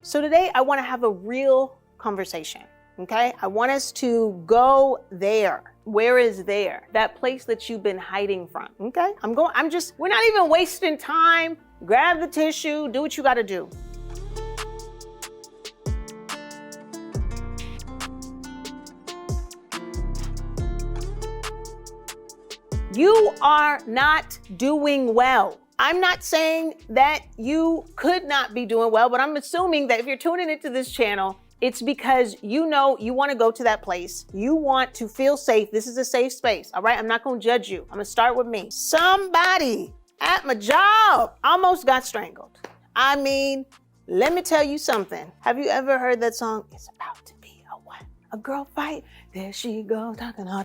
So today I want to have a real conversation, okay? I want us to go there. Where is there? That place that you've been hiding from, okay? We're not even wasting time. Grab the tissue, do what you got to do. You are not doing well. I'm not saying that you could not be doing well, but I'm assuming that if you're tuning into this channel, it's because you know you want to go to that place. You want to feel safe. This is a safe space, all right? I'm not going to judge you. I'm going to start with me. Somebody at my job almost got strangled. I mean, let me tell you something. Have you ever heard that song? It's about to be a what? A girl fight. There she goes talking all.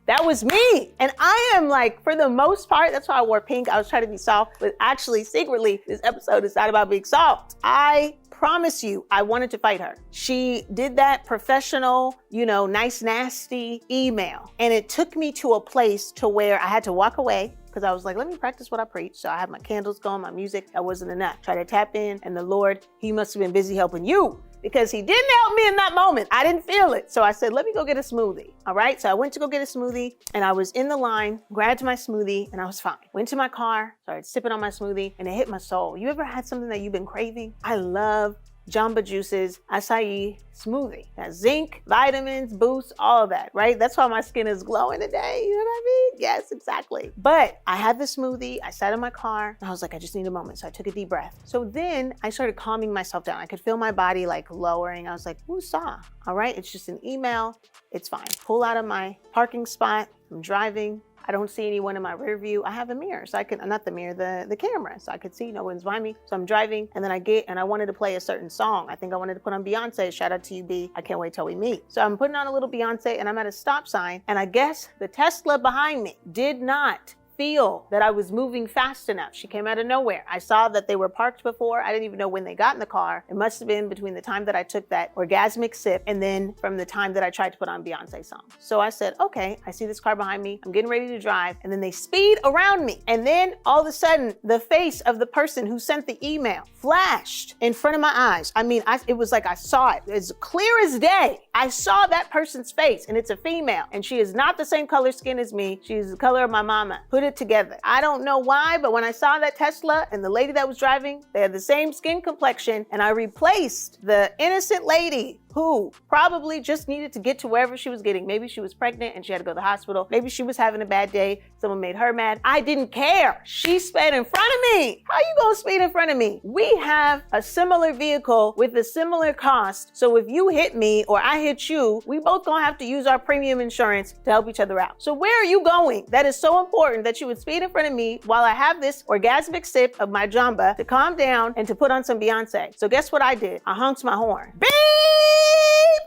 That was me. And I am like, for the most part, that's why I wore pink. I was trying to be soft, but actually, secretly, this episode is not about being soft. I promise you, I wanted to fight her. She did that professional, nice, nasty email. And it took me to a place to where I had to walk away because I was like, let me practice what I preach. So I had my candles going, my music. That wasn't enough. Try to tap in, and the Lord, he must have been busy helping you, because he didn't help me in that moment. I didn't feel it. So I said, let me go get a smoothie. All right. So I went to go get a smoothie, and I was in the line, grabbed my smoothie, and I was fine. Went to my car, started sipping on my smoothie, and it hit my soul. You ever had something that you've been craving? I love Jamba Juice's acai smoothie. That zinc, vitamins, boost, all of that, right? That's why my skin is glowing today. You know what I mean? Yes, exactly. But I had the smoothie, I sat in my car, and I was like, I just need a moment. So I took a deep breath. So then I started calming myself down. I could feel my body like lowering. I was like, woosah. All right, it's just an email. It's fine. Pull out of my parking spot. I'm driving. I don't see anyone in my rear view. I have a mirror, so I can, not the mirror, the camera, so I could see no one's behind me. So I'm driving, and then I wanted to play a certain song. I think I wanted to put on Beyonce. Shout out to you, B. I can't wait till we meet. So I'm putting on a little Beyonce, and I'm at a stop sign, and I guess the Tesla behind me did not feel that I was moving fast enough. She came out of nowhere. I saw that they were parked before. I didn't even know when they got in the car. It must have been between the time that I took that orgasmic sip and then from the time that I tried to put on Beyonce song. So I said, okay, I see this car behind me. I'm getting ready to drive. And then they speed around me. And then all of a sudden, the face of the person who sent the email flashed in front of my eyes. I mean, it was like I saw it as clear as day. I saw that person's face, and it's a female, and she is not the same color skin as me. She's the color of my mama. Put it together. I don't know why, but when I saw that Tesla and the lady that was driving, they had the same skin complexion, and I replaced the innocent lady who probably just needed to get to wherever she was getting. Maybe she was pregnant and she had to go to the hospital. Maybe she was having a bad day. Someone made her mad. I didn't care. She sped in front of me. How you gonna speed in front of me? We have a similar vehicle with a similar cost. So if you hit me or I hit you, we both gonna have to use our premium insurance to help each other out. So where are you going? That is so important that you would speed in front of me while I have this orgasmic sip of my Jamba to calm down and to put on some Beyonce. So guess what I did? I honked my horn. Beep!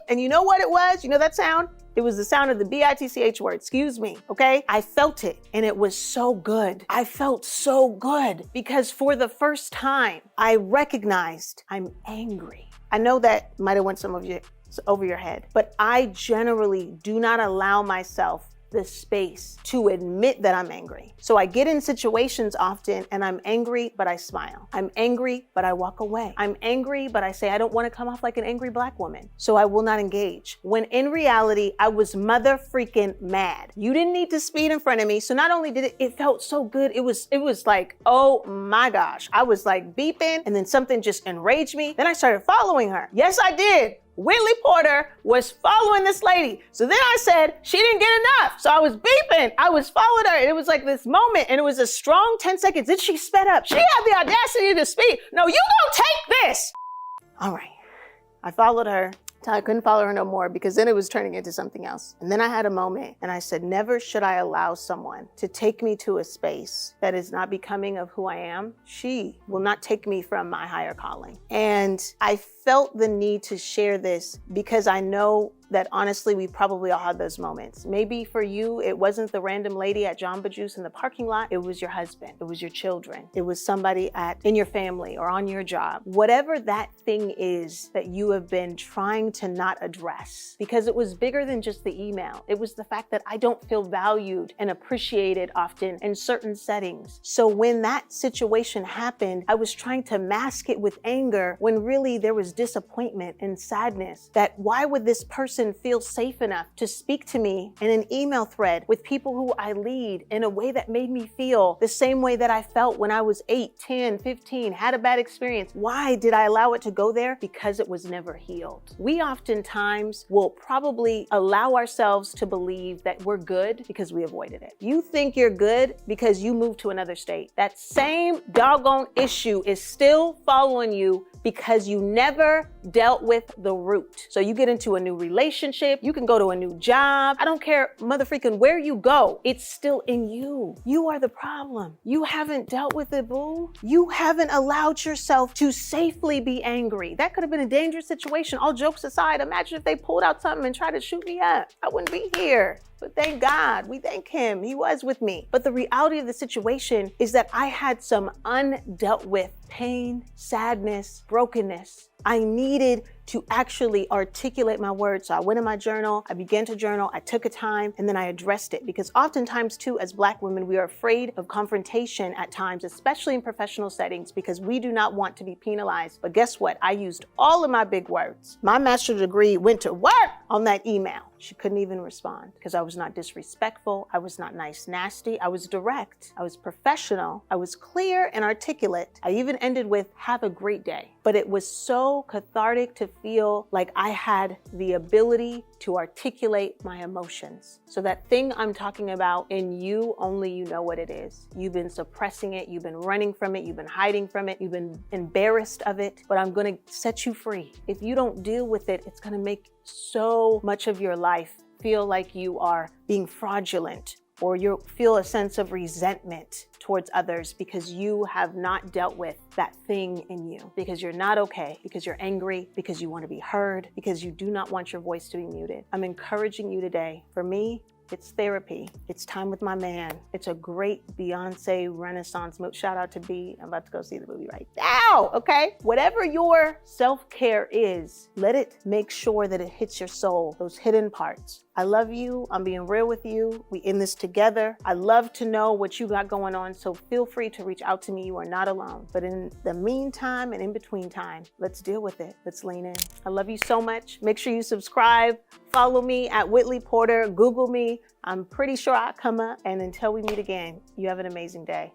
And you know what it was? You know that sound? It was the sound of the B-I-T-C-H word, excuse me, okay? I felt it, and it was so good. I felt so good because for the first time, I recognized I'm angry. I know that might have went some of you over your head, but I generally do not allow myself the space to admit that I'm angry. So I get in situations often and I'm angry, but I smile. I'm angry, but I walk away. I'm angry, but I say I don't want to come off like an angry Black woman, so I will not engage. When in reality, I was mother freaking mad. You didn't need to speed in front of me. So not only did it felt so good, it was like, oh my gosh. I was like beeping, and then something just enraged me. Then I started following her. Yes, I did. Whitley Porter was following this lady. So then I said, she didn't get enough. So I was beeping. I was following her. And it was like this moment, and it was a strong 10 seconds. Then she sped up. She had the audacity to speed. No, you gonna take this. All right. I followed her till I couldn't follow her no more, because then it was turning into something else. And then I had a moment, and I said, never should I allow someone to take me to a space that is not becoming of who I am. She will not take me from my higher calling. And I felt the need to share this because I know that honestly, we probably all had those moments. Maybe for you, it wasn't the random lady at Jamba Juice in the parking lot. It was your husband. It was your children. It was somebody in your family or on your job. Whatever that thing is that you have been trying to not address, because it was bigger than just the email. It was the fact that I don't feel valued and appreciated often in certain settings. So when that situation happened, I was trying to mask it with anger when really there was disappointment and sadness that why would this person feel safe enough to speak to me in an email thread with people who I lead in a way that made me feel the same way that I felt when I was 8, 10, 15, had a bad experience. Why did I allow it to go there? Because it was never healed. We oftentimes will probably allow ourselves to believe that we're good because we avoided it. You think you're good because you moved to another state. That same doggone issue is still following you because you never dealt with the root. So you get into a new relationship, you can go to a new job. I don't care, motherfreaking, where you go, it's still in you. You are the problem. You haven't dealt with it, boo. You haven't allowed yourself to safely be angry. That could have been a dangerous situation. All jokes aside, imagine if they pulled out something and tried to shoot me up. I wouldn't be here. But thank God, we thank him, he was with me. But the reality of the situation is that I had some undealt with pain, sadness, brokenness. I needed to actually articulate my words. So I went in my journal, I began to journal, I took a time, and then I addressed it. Because oftentimes too, as Black women, we are afraid of confrontation at times, especially in professional settings, because we do not want to be penalized. But guess what? I used all of my big words. My master's degree went to work on that email. She couldn't even respond because I was not disrespectful. I was not nice, nasty. I was direct. I was professional. I was clear and articulate. I even ended with, have a great day. But it was so cathartic to feel like I had the ability to articulate my emotions. So that thing I'm talking about in you, only you know what it is. You've been suppressing it. You've been running from it. You've been hiding from it. You've been embarrassed of it. But I'm going to set you free. If you don't deal with it, it's going to make so much of your life feel like you are being fraudulent, or you feel a sense of resentment towards others because you have not dealt with that thing in you, because you're not okay, because you're angry, because you want to be heard, because you do not want your voice to be muted. I'm encouraging you today. For me, it's therapy. It's time with my man. It's a great Beyonce Renaissance movie. Shout out to B. I'm about to go see the movie right now, okay? Whatever your self-care is, let it make sure that it hits your soul, those hidden parts. I love you. I'm being real with you. We in this together. I love to know what you got going on, so feel free to reach out to me. You are not alone. But in the meantime and in between time, let's deal with it. Let's lean in. I love you so much. Make sure you subscribe. Follow me at Whitley Porter. Google me. I'm pretty sure I'll come up. And until we meet again, you have an amazing day.